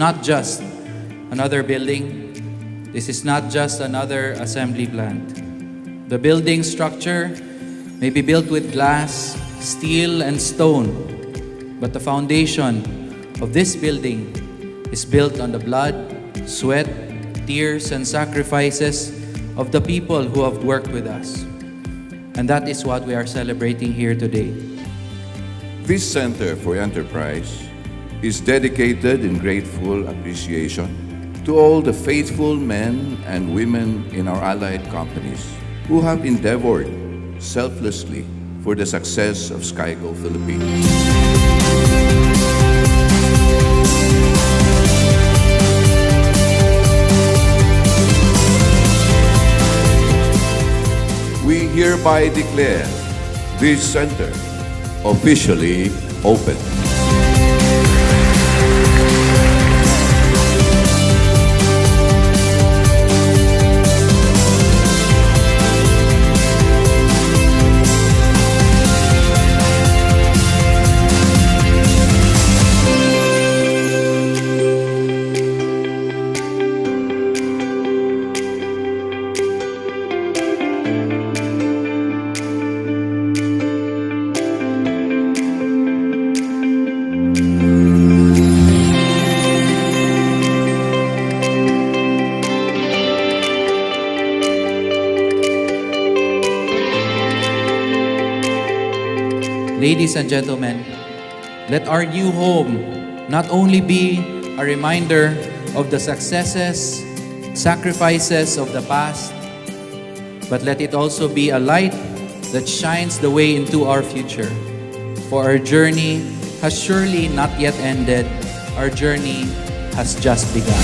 not just another building. This is not just another assembly plant. The building structure may be built with glass, steel, and stone, but the foundation of this building is built on the blood, sweat, tears, and sacrifices of the people who have worked with us. And that is what we are celebrating here today. This Center for Enterprise is dedicated in grateful appreciation to all the faithful men and women in our allied companies who have endeavored selflessly for the success of Skygo Philippines. We hereby declare this center officially open. Ladies and gentlemen, let our new home not only be a reminder of the successes, sacrifices of the past, but let it also be a light that shines the way into our future. For our journey has surely not yet ended. Our journey has just begun.